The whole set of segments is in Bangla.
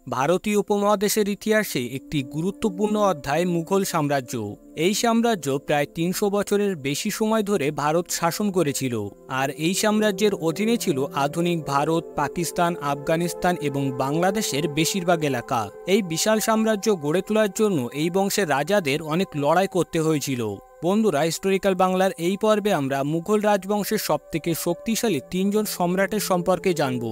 ভারতীয় উপমহাদেশের ইতিহাসে একটি গুরুত্বপূর্ণ অধ্যায় মুঘল সাম্রাজ্য। এই সাম্রাজ্য প্রায় ৩০০ বছরের বেশি সময় ধরে ভারত শাসন করেছিল, আর এই সাম্রাজ্যের অধীনে ছিল আধুনিক ভারত, পাকিস্তান, আফগানিস্তান এবং বাংলাদেশের বেশিরভাগ এলাকা। এই বিশাল সাম্রাজ্য গড়ে তোলার জন্য এই বংশের রাজাদের অনেক লড়াই করতে হয়েছিল। বন্ধুরা, হিস্টোরিক্যাল বাংলার এই পর্বে আমরা মুঘল রাজবংশের সবথেকে শক্তিশালী ৩ জন সম্রাটের সম্পর্কে জানব।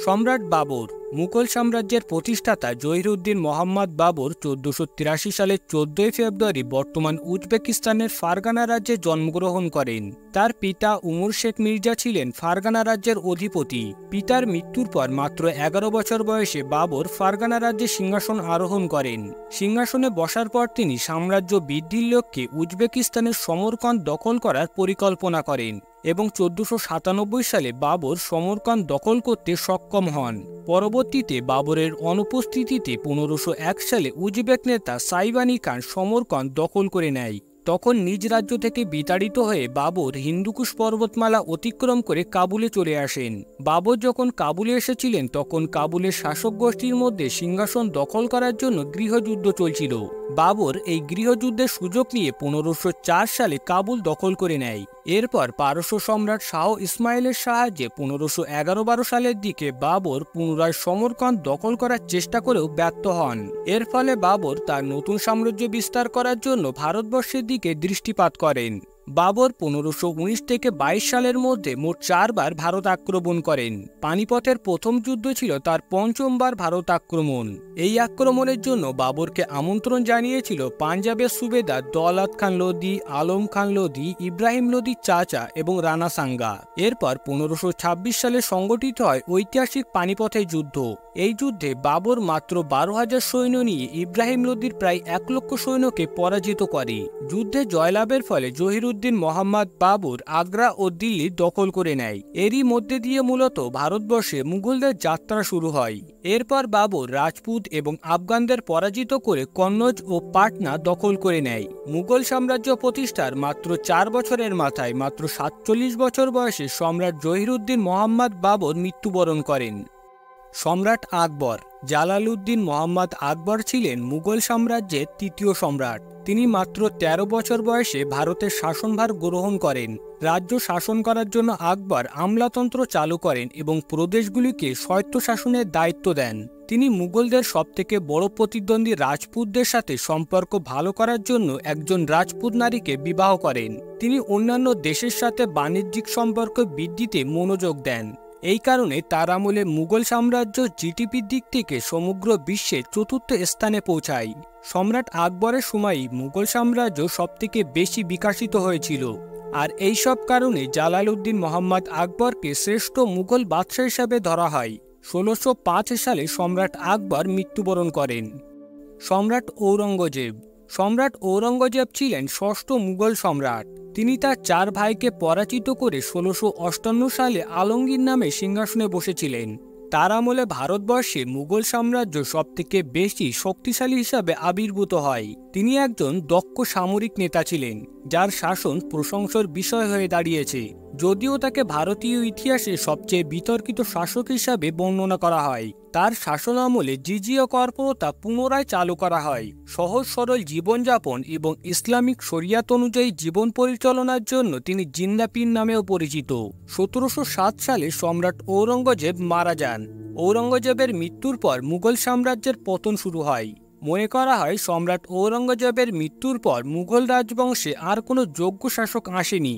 সম্রাট বাবর। মুঘল সাম্রাজ্যের প্রতিষ্ঠাতা জহিরুদ্দিন মোহাম্মদ বাবর ১৪৮৩ সালের ১৪ই ফেব্রুয়ারি বর্তমান উজবেকিস্তানের ফারগানা রাজ্যে জন্মগ্রহণ করেন। তার পিতা উমর শেখ মির্জা ছিলেন ফারগানা রাজ্যের অধিপতি। পিতার মৃত্যুর পর মাত্র ১১ বছর বয়সে বাবর ফারগানা রাজ্যে সিংহাসন আরোহণ করেন। সিংহাসনে বসার পর তিনি সাম্রাজ্য বৃদ্ধির লক্ষ্যে উজবেকিস্তানের সমরকন্দ দখল করার পরিকল্পনা করেন এবং ১৪৯৭ সালে বাবর সমরকন্দ দখল করতে সক্ষম হন। পরবর্তীতে বাবরের অনুপস্থিতিতে ১৫০১ সালে উজবেক নেতা সাইবানি খান সমরকন্দ দখল করে নেয়। তখন নিজ রাজ্য থেকে বিতাড়িত হয়ে বাবর হিন্দুকুশ পর্বতমালা অতিক্রম করে কাবুলে চলে আসেন। বাবর যখন কাবুলে এসেছিলেন তখন কাবুলের শাসক গোষ্ঠীর মধ্যে সিংহাসন দখল করার জন্য গৃহযুদ্ধ চলছিল। বাবর এই গৃহযুদ্ধের সুযোগ নিয়ে ১৫০৪ সালে কাবুল দখল করে নেয়। এরপর পারস্য সম্রাট শাহ ইসমাইলের সাহায্যে ১৫১১-১২ সালের দিকে বাবর পুনরায় সমরকন্দ দখল করার চেষ্টা করেও ব্যর্থ হন। এর ফলে বাবর তার নতুন সাম্রাজ্য বিস্তার করার জন্য ভারতবর্ষের দিকে দৃষ্টিপাত করেন। বাবর ১৫১৯ থেকে ২২ সালের মধ্যে মোট ৪ বার ভারত আক্রমণ করেন। পানিপথের প্রথম যুদ্ধ ছিল তার পঞ্চমবার ভারত আক্রমণ। এই আক্রমণের জন্য বাবরকে আমন্ত্রণ জানিয়েছিল পাঞ্জাবের সুবেদার দৌলত খান লোদি, আলম খান লোদি, ইব্রাহিম লোদির চাচা এবং রানা সাঙ্গা। এরপর ১৫২৬ সালে সংগঠিত হয় ঐতিহাসিক পানিপথের যুদ্ধ। এই যুদ্ধে বাবর মাত্র ১২,০০০ সৈন্য নিয়ে ইব্রাহিম লোদির প্রায় ১,০০,০০০ সৈন্যকে পরাজিত করে। যুদ্ধে জয়লাভের ফলে জহিরুদ্দিন মোহাম্মদ বাবর আগ্রা ও দিল্লি দখল করে নেয়। এরই মধ্যে দিয়ে মূলত ভারতবর্ষে মুঘলদের যাত্রা শুরু হয়। এরপর বাবর রাজপুত এবং আফগানদের পরাজিত করে কন্নৌজ ও পাটনা দখল করে নেয়। মুঘল সাম্রাজ্য প্রতিষ্ঠার মাত্র ৪ বছরের মাথায় মাত্র ৪৭ বছর বয়সে সম্রাট জহিরুদ্দিন মোহাম্মদ বাবর মৃত্যুবরণ করেন। সম্রাট আকবর। জালালউদ্দিন মোহাম্মদ আকবর ছিলেন মুঘল সাম্রাজ্যের ৩য় সম্রাট। তিনি মাত্র ১৩ বছর বয়সে ভারতের শাসনভার গ্রহণ করেন। রাজ্য শাসন করার জন্য আকবর আমলাতন্ত্র চালু করেন এবং প্রদেশগুলিকে স্বায়ত্তশাসনের দায়িত্ব দেন। তিনি মুঘলদের সবথেকে বড় প্রতিদ্বন্দ্বী রাজপুতদের সাথে সম্পর্ক ভালো করার জন্য একজন রাজপুত নারীকে বিবাহ করেন। তিনি অন্যান্য দেশের সাথে বাণিজ্যিক সম্পর্ক বৃদ্ধিতে মনোযোগ দেন। এই কারণে তার আমলে মুঘল সাম্রাজ্য জিডিপির দিক থেকে সমগ্র বিশ্বে ৪র্থ স্থানে পৌঁছায়। সম্রাট আকবরের সময়ই মুঘল সাম্রাজ্য সবথেকে বেশি বিকশিত হয়েছিল, আর এই সব কারণে জালালউদ্দিন মোহাম্মদ আকবরকে শ্রেষ্ঠ মুঘল বাদশাহ হিসাবে ধরা হয়। ১৬০৫ সালে সম্রাট আকবর মৃত্যুবরণ করেন। সম্রাট ঔরঙ্গজেব। সম্রাট ঔরঙ্গজেব ছিলেন ষষ্ঠ মুঘল সম্রাট। তিনি তার ৪ ভাইকে পরাজিত করে ১৬৫৮ সালে আলমগীর নামে সিংহাসনে বসেছিলেন। তার আমলে ভারতবর্ষে মুঘল সাম্রাজ্য সবথেকে বেশি শক্তিশালী হিসাবে আবির্ভূত হয়। তিনি একজন দক্ষ সামরিক নেতা ছিলেন, যার শাসন প্রশংসার বিষয় হয়ে দাঁড়িয়েছে। যদিও তাকে ভারতীয় ইতিহাসে সবচেয়ে বিতর্কিত শাসক হিসাবে বর্ণনা করা হয়। তার শাসন আমলে জিজিয়া কর প্রথা পুনরায় চালু করা হয়। সহজ সরল জীবনযাপন এবং ইসলামিক শরিয়াত অনুযায়ী জীবন পরিচালনার জন্য তিনি জিন্দা পীর নামেও পরিচিত। ১৭০৭ সালে সম্রাট ঔরঙ্গজেব মারা যান। ঔরঙ্গজেবের মৃত্যুর পর মুঘল সাম্রাজ্যের পতন শুরু হয়। মনে করা হয় সম্রাট ঔরঙ্গজেবের মৃত্যুর পর মুঘল রাজবংশে আর কোনো যোগ্য শাসক আসেনি।